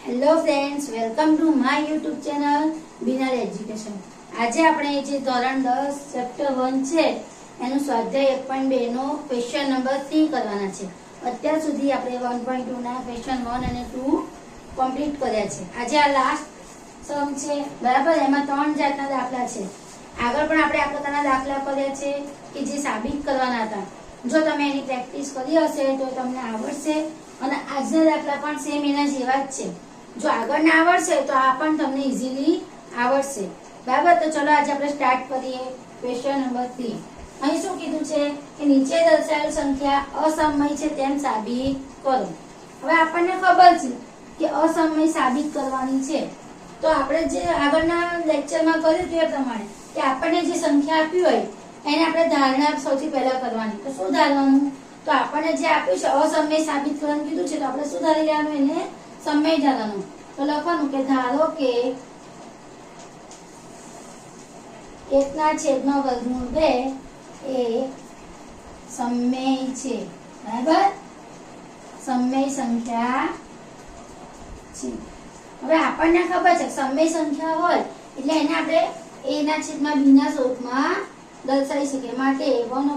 Hello friends, welcome to my YouTube channel Binar education. આજે આપણે જે ધોરણ 10 ચેપ્ટર 1 છે એનું સ્વાધ્યાય 1.2 નો ક્વેશ્ચન નંબર 3 કરવાના છે। અત્યાર સુધી આપણે 1.2 ના ક્વેશ્ચન 1 અને 2 કમ્પ્લીટ કર્યા છે। આજે આ લાસ્ટ સમ છે, બરાબર। એમાં 3 જાતના દાખલા છે। આગળ પણ આપણે આ પ્રકારના દાખલા કર્યા છે કે જે સાબિત કરવાના હતા। જો તમે એની પ્રેક્ટિસ કરી હશે તો તમને આવડશે અને આજના દાખલા પણ સેમ એના જેવા જ છે। જો આગળ ના આવડશે તો આ પણ તમને ઈઝીલી આવડશે, બરાબર। તો ચલો આજે આપણે સ્ટાર્ટ કરીએ ક્વેશ્ચન નંબર 3। અહીં શું કીધું છે કે નીચે દર્શાવેલ સંખ્યા અસમય છે તેમ સાબિત કરો। હવે આપણને ખબર છે કે અસમય સાબિત કરવાની છે, તો આપણે જે આગળના લેક્ચરમાં કર્યું તે પ્રમાણે કે આપણને જે સંખ્યા આપી હોય એને આપણે ધારણા સૌથી પહેલા કરવાની। તો શું ધારવાનું? તો આપણને જે આપ્યું છે અસમય સાબિત કરવાનું કીધું છે, તો આપણે શું ધારી લેવાનું? એને સમય ધારવાનું। તો લખવાનું કે ધારો કે 1/2 એ સમય છે, બરાબર। સમય સંખ્યા છે। હવે આપણને ખબર છે સમય સંખ્યા હોય એટલે એને આપણે a ના છેદમાં b ના સ્વરૂપમાં દર્શાવી શકીએ। માટે 1/√2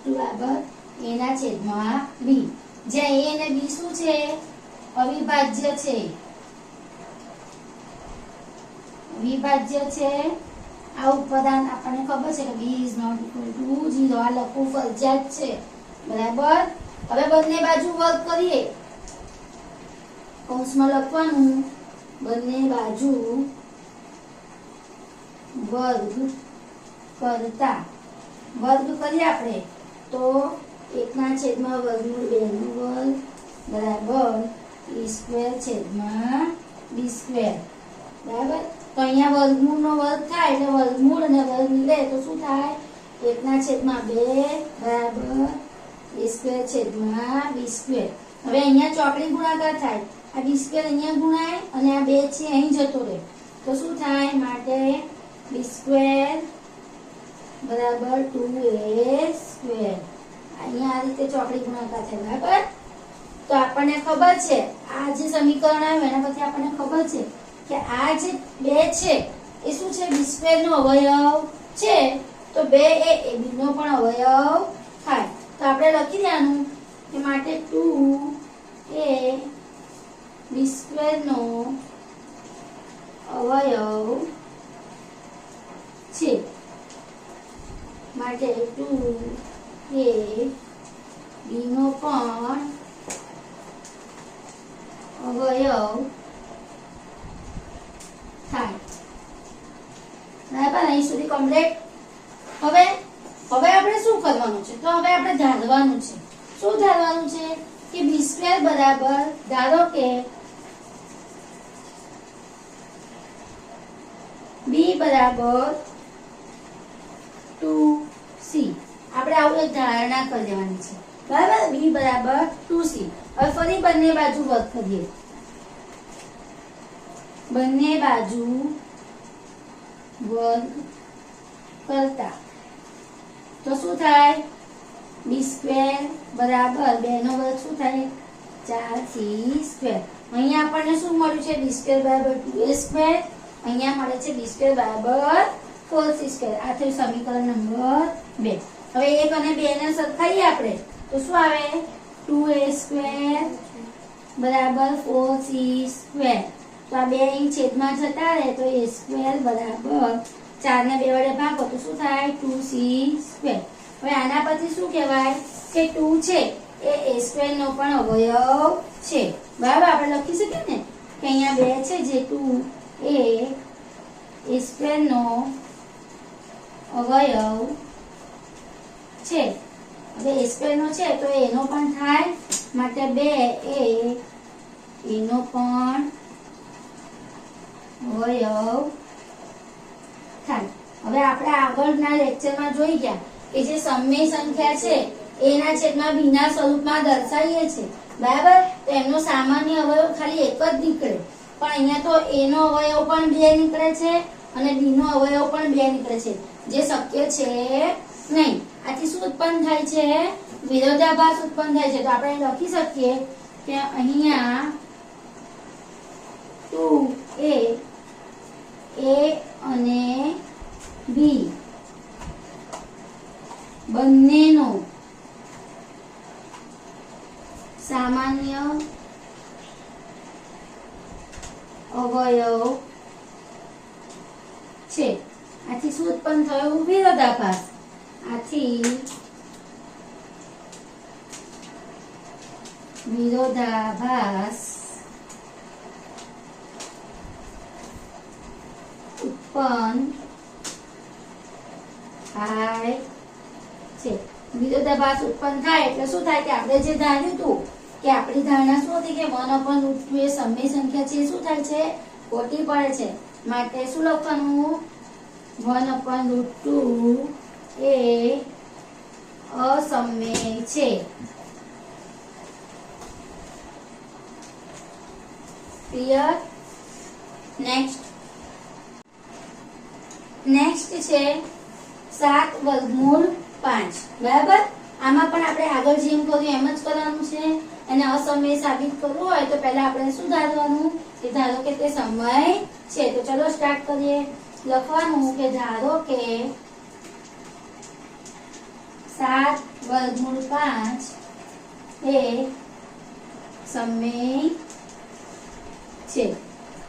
બરાબર a ના છેદમાં b, જ્યાં a અને b શું છે? અવિભાજ્ય છે, અવિભાજ્ય છે। આ ઉપાદાન આપણને ખબર છે કે b ≠ 0, આ લખવું ફરજિયાત છે, બરાબર। હવે બંને બાજુ વર્ગ કરીએ, કૌંસમાં લખવાનું બંને બાજુ વર્ગ કરતા, વર્ગ કરીએ આપણે તો 1/2 નું વર્ગ બરાબર a²/b², બરાબર। તો અહીંયા વર્ગમૂળ નો વર્ગ થાય એટલે વર્ગમૂળ અને વર્ગ લે તો શું થાય? 1/2 બરાબર a²/b²। હવે અહીંયા ચોકડી ગુણાકાર થાય, આ b² અહીંયા ગુણાય અને આ 2 છે અહીં જતો રહે તો શું થાય? માટે b² બરાબર 2a²। અહીંયા આ રીતે ચોકડી ગુણાકાર થાય, બરાબર। તો આપણને ખબર છે આ જે સમીકરણ આવ્યું એના પરથી આપણને ખબર છે કે આ જે 2 છે એ શું છે? b² નો અવયવ છે, તો 2 એ ab નો પણ અવયવ થાય। તો આપણે લખી દેવાનું કે માટે 2 એ b² નો અવયવ છે, માટે 2 એ b નો પણ અવયવ થાય, બરાબર। અહીં સુધી કમ્પ્લીટ। હવે આપણે શું કરવાનું છે? તો હવે આપણે ધારવાનું છે। શું ધારવાનું છે? કે b² બરાબર, ધારો કે b બરાબર 2c, આપણે આવું એક ધારણા કરી દેવાની છે, બરાબર। b બરાબર 2c। હવે ફરી બંને બાજુ વર્ગ કરીએ, બંને બાજુ વર્ગ કરતા તો શું થાય? b² બરાબર 2 નો વર્ગ શું થાય? 4c²। અહીંયા આપણને શું મળ્યું છે? b² બરાબર 2a², અહીંયા મળે છે b² બરાબર 4c²। આ થયું સમીકરણ નંબર 2। હવે 1 અને 2 ને સરખાઈએ આપણે તો શું આવે? 2a² બરાબર 4c²। તો આ 2 અહીં છેદમાં જતા રહે તો a² બરાબર 4 ને 2 વડે ભાગો તો શું થાય? 2c²। હવે આના પરથી શું કહેવાય કે 2 છે એ a² નો પણ અવયવ છે, બરાબર। આપણે લખી શકીએ ને કે અહીંયા 2 છે જે 2 એ a² નો અવયવ છે। હવે a² નો છે તો એનો પણ થાય, માટે 2 એ એનો પણ અવયવ થાય। હવે આપણે આગળના લેક્ચરમાં જોઈ ગયા કે જે સમય સંખ્યા છે એના છેદમાં b ના સ્વરૂપમાં દર્શાવીએ છીએ, બરાબર। તો એમનો સામાન્ય અવયવ ખાલી એક જ નીકળે, પણ અહીંયા તો a નો અવયવ પણ 2 નીકળે છે અને b નો અવયવ પણ 2 નીકળે છે, જે શક્ય છે નહીં। આથી શું ઉત્પન્ન થાય છે? વિરોધાભાસ ઉત્પન્ન થાય છે। તો આપણે લખી શકીએ કે અહીંયા અવયવ છે. આથી શું ઉત્પન્ન થયું? વિરોધાભાસ. આથી વિરોધાભાસ ઉત્પન્ન થાય છે. વિરોધાભાસ ઉત્પન્ન થાય એટલે શું થાય કે આપણે જે ધાર્યું હતું કે આપણી ધારણા શું હતી કે 1/√2 એ સમય સંખ્યા છે, શું થાય છે? ખોટી પડે છે. માટે શું લખવાનું? 1/√2 એ અસમય છે. ક્લિયર? નેક્સ્ટ છે 7/5. બરાબર? આમાં પણ આપણે આગળ જેમ કર્યું એમ જ કરવાનું છે. અને અસમય સાબિત કરવું હોય તો પહેલા આપણે શું ધારવાનું કે ધારો કે તે સમય છે. તો ચલો સ્ટાર્ટ કરીએ. લખવાનું કે ધારો કે 7/5 એ સમય છે.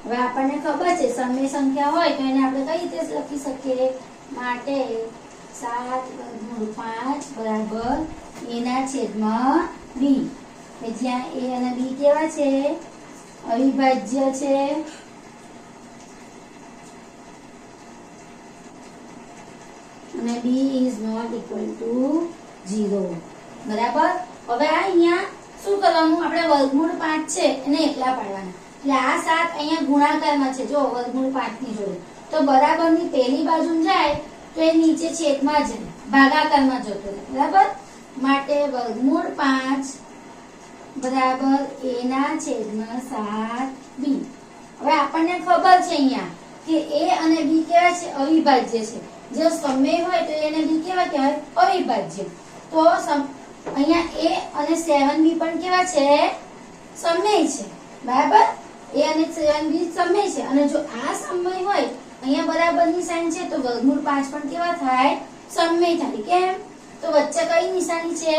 હવે આપણને ખબર છે સમય સંખ્યા હોય તો એને આપણે કઈ રીતે લખી શકીએ? માટે 7/5 બરાબર a ના છેદમાં b. કે જ્યાં a અને b કેવા છે? અવિભાજ્ય છે. અને b is not equal to 0. બરાબર? હવે આ અહીંયા શું કરવાનું? આપણે વર્ગમૂળ 5 છે એને એકલા પાડવાના. એટલે આ 7 અહીંયા ગુણાકારમાં છે. જો વર્ગમૂળ 5 ની જોડે તો બરાબરની પહેલી બાજુ જાય તો એ નીચે છેદમાં જાય, ભાગાકારમાં જતો રહે. બરાબર? માટે વર્ગમૂળ 5 બરાબર a ના છેદમાં 7b. હવે આપણને ખબર છે અહીંયા કે a અને b કેવા છે? અવિભાજ્ય છે. જો સમય હોય તો a અને b કેવા કહેવાય? અવિભાજ્ય. તો અહીંયા a અને 7b પણ કેવા છે? સમય છે. બરાબર? a અને 7b સમય છે. અને જો આ સમય હોય અહીંયા બરાબરની સાઈન છે તો વર્ગમૂળ 5 પણ કેવા થાય? સમય થાય. કેમ? તો વચ્ચે કઈ નિશાની છે?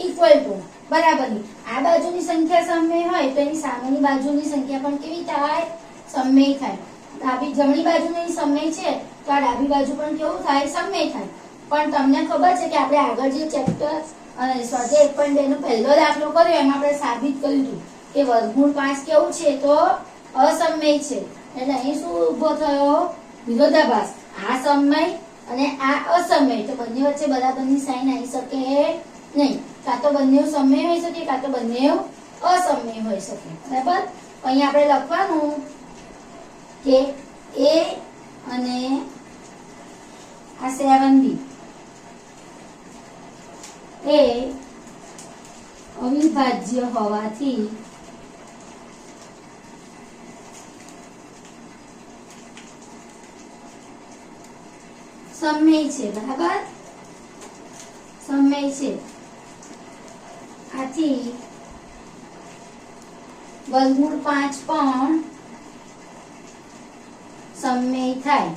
ઇક્વલ ટુ, બરાબરની. આ બાજુની સંખ્યા સમય હોય તો એની સામેની બાજુની સંખ્યા પણ કેવી થાય? સમય થાય. જમણી બાજુની સમય છે તો આ ડાબી બાજુ પણ કેવું થાય? સમય થાય. પણ તમને ખબર છે કે આપણે આગળ જે ચેપ્ટર અને સ્વાધ્યાય 1.2 નો પહેલો દાખલો કર્યો એમાં આપણે સાબિત કર્યું હતું કે વર્ગમૂળ 5 કેવું છે? તો અસમય છે. એટલે અહીં શું ઉભો થયો? વિરોધાભાસ. આ સમય અને આ અસમય. તો બંને વચ્ચે બરાબરની સાઈન આવી શકે નહીં. કાં તો બંને સમય હોઈ શકે, કાં તો બંને અસમય હોઈ શકે. બરાબર? અહીં આપણે લખવાનું કે a અને આ 7b એ અવિભાજ્ય હોવાથી સમય છે. બરાબર? સમય છે. આથી વર્ગમૂળ 5 પણ સમય થાય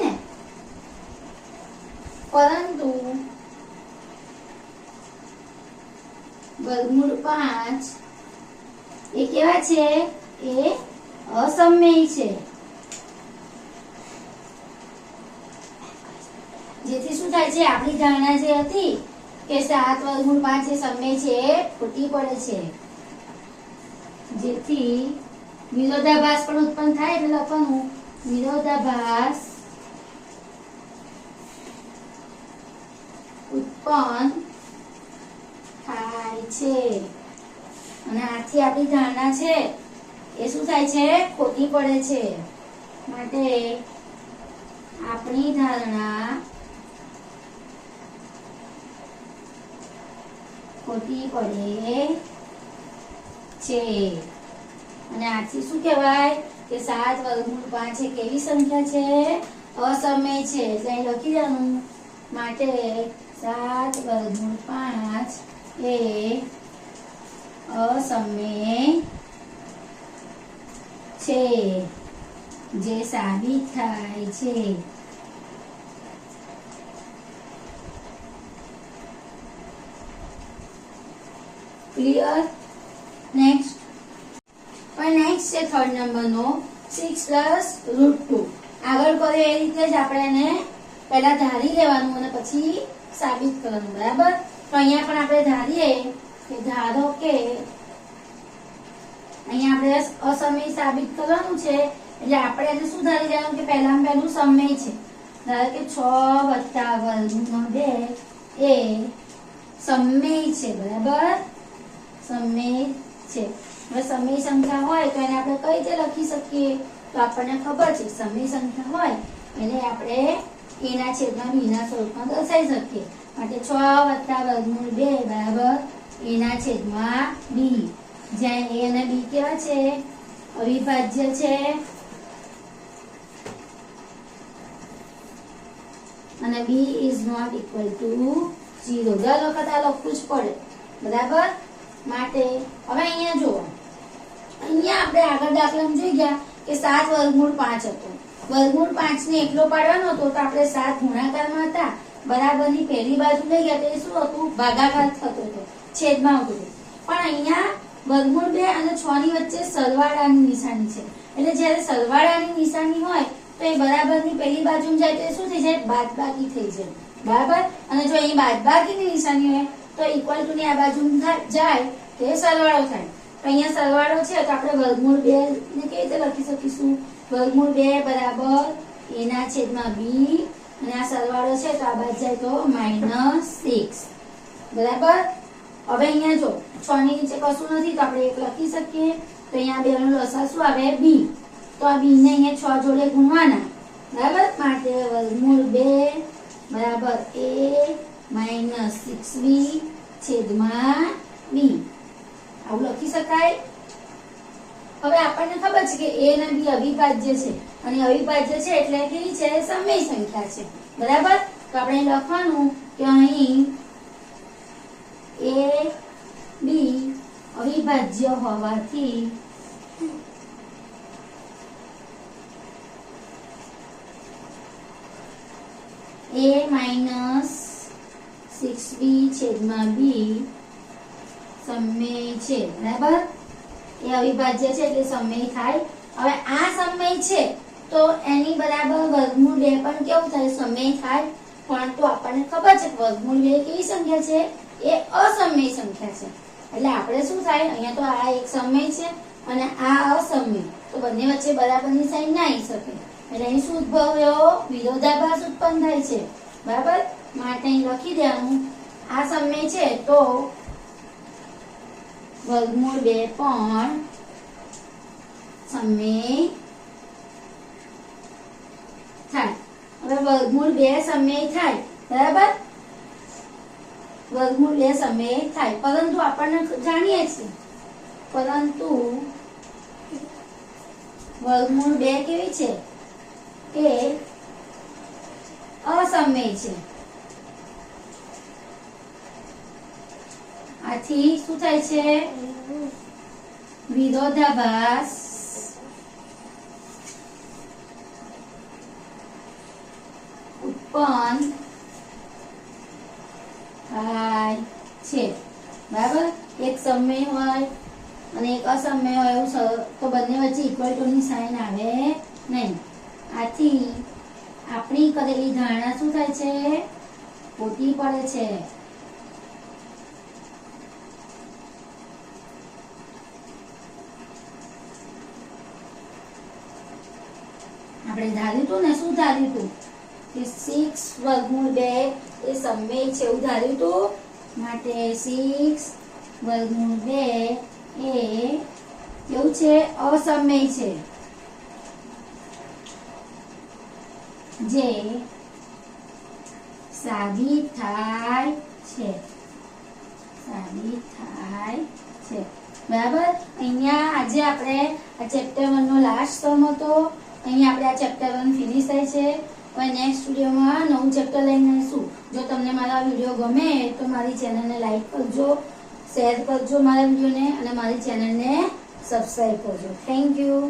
ને? પરંતુ વર્ગમૂળ 5 એ કેવા છે? એ અસમય છે. જેથી શું થાય છે? આપણી ધારણા જે હતી કે 7/5 એ સમય છે એ ખોટી પડે છે. જેથી વિરોધાભાસ પણ ઉત્પન્ન થાય. એટલે લખવાનું વિરોધાભાસ ઉત્પન્ન થાય છે. અને આથી આપણી ધારણા છે એ શું થાય છે? ખોટી પડે છે. માટે આપણી ધારણા ખોટી પડે છે. અને આથી શું કહેવાય કે 7/5 એ કેવી સંખ્યા છે? અસમય છે. એટલે અહીં લખી દેવાનું. માટે 7/5 એ અસમય છે, જે સાબિત થાય છે. ક્લિયર? નેક્સ્ટ હવે નેક્સ્ટ છે થર્ડ નંબરનો 6 + √2. આગળ કરે એ રીતે જ આપણે એને પહેલા ધારી લેવાનું અને પછી સાબિત કરવાનું, બરાબર? તો અહીંયા પણ આપણે ધારીએ કે ધારો કે અહીંયા આપણે અસમય સાબિત કરવાનું છે એટલે આપણે એને શું ધારી લેવાનું કે પહેલામાં પહેલું સમય છે. ધારો કે 6 + √2 એ સમય છે, બરાબર? સમય છે. હવે સમય સંખ્યા હોય તો એને આપણે કઈ રીતે લખી શકીએ? તો આપણને ખબર છે સમય સંખ્યા હોય એને આપણે એના છેદમાં બીના સ્વરૂપમાં દર્શાવી શકીએ. માટે 6 + √2 બરાબર એના છેદમાં બી, જ્યાં એ અને બી કેવા છે? અવિભાજ્ય છે અને b ≠ 0. દર વખત આ લખવું જ પડે, બરાબર? માટે હવે અહીંયા જુઓ, અહીંયા આપણે આગળ દાખલામાં જોઈ ગયા કે 7 √ 5 હતો. √ 5 ને એકલો પાડવાનો હતો તો આપણે 7 ગુણાકારમાં હતા, બરાબરની પહેલી બાજુ લઈ ગયા તો એ શું હતું? ભાગાકાર થતો હતો, છેદમાં આવતું હતું. પણ અહીંયા √2 અને 6 ની વચ્ચે સરવાળાની નિશાની છે એટલે જ્યારે સરવાળાની નિશાની હોય તો એ બરાબરની પહેલી બાજુ જાય તો શું થઈ જાય? બાદબાકી થઈ જાય, બરાબર? અને જો અહીં બાદબાકીની નિશાની હોય તો ઇક્વલ ટુ ની આ બાજુ જાય તો એ સરવાળો થાય. તો અહીંયા સરવાળો છે તો આપણે √2 ને કેવી રીતે લખી શકીશું? √2 બરાબર એના છેદમાં બી અને આ સરવાળો છે તો આ બાજુ જાય તો -6, બરાબર? હવે અહીંયા જો 6 ની નીચે કશું નથી તો આપણે 1 લખી શકીએ. તો અહીંયા બે નો લસા શું આવે? બી. તો આ બી ને અહીંયા 6 જોડે ગુણવાના, બરાબર? માટે √2 બરાબર a - 6b છેદમાં બી, આવું લખી શકાય. હવે આપણને ખબર છે કે a અને b અવિભાજ્ય છે અને અવિભાજ્ય છે એટલે કેવી છે? સમય સંખ્યા છે, બરાબર? તો આપણે લખવાનું કે અહીં a b અવિભાજ્ય હોવાથી a - 6b છેદમાં b સમય છે, બરાબર? એ અવિભાજ્ય છે એટલે સમય થાય. હવે આ સમય છે તો એની બરાબર √2 પણ કેવું થાય? સમય થાય. પરંતુ આપણને ખબર છે કે √2 કેવી સંખ્યા છે? એ અસમય સંખ્યા છે એટલે આપણે શું થાય? અહીંયા તો આ એક સમય છે અને આ અસમય, તો બંને વચ્ચે બરાબરની સાઈન ના આવી શકે એટલે અહીં શું ઉદ્ભવ્યો? વિરોધાભાસ ઉત્પન્ન થાય છે, બરાબર? માટે અહીં લખી દેવાનું આ સમય છે તો √2 પણ સમય થાય. હવે √2 સમય થાય, બરાબર? √2 સમય થાય, પરંતુ આપણને જાણીએ છીએ પરંતુ √2 કેવી છે? કે અસમય છે. આથી શું થાય છે? વિરોધાભાસ ઉત્પન્ન થાય છે, બરાબર? એક સમય હોય અને એક અસમય હોય એવું તો બંને વચ્ચે ઇક્વલ ટુ ની સાઈન આવે નહીં. આથી આપણી કરેલી ધારણા શું થાય છે? ખોટી પડે છે. આપણે ધાર્યું હતું ને, શું ધાર્યું હતું? કે 6 √2 એ સમય છે એવું ધાર્યું હતું. માટે 6 √2 એ કેવું છે? અસમય છે, જે સાબિત થાય છે, બરાબર? અહીંયા આજે આપણે આ ચેપ્ટર 1 નો લાસ્ટ સમ હતો. અહીંયા આપણે આ ચેપ્ટર 1 ફિનિશ થાય છે. હવે નેક્સ્ટ વિડીયોમાં નવું ચેપ્ટર લઈને આવીશું. જો તમને મારા વિડીયો ગમે તો મારી ચેનલને લાઈક કરજો, શેર કરજો મારા વિડીયોને અને મારી ચેનલને સબસ્ક્રાઇબ કરજો. Thank you.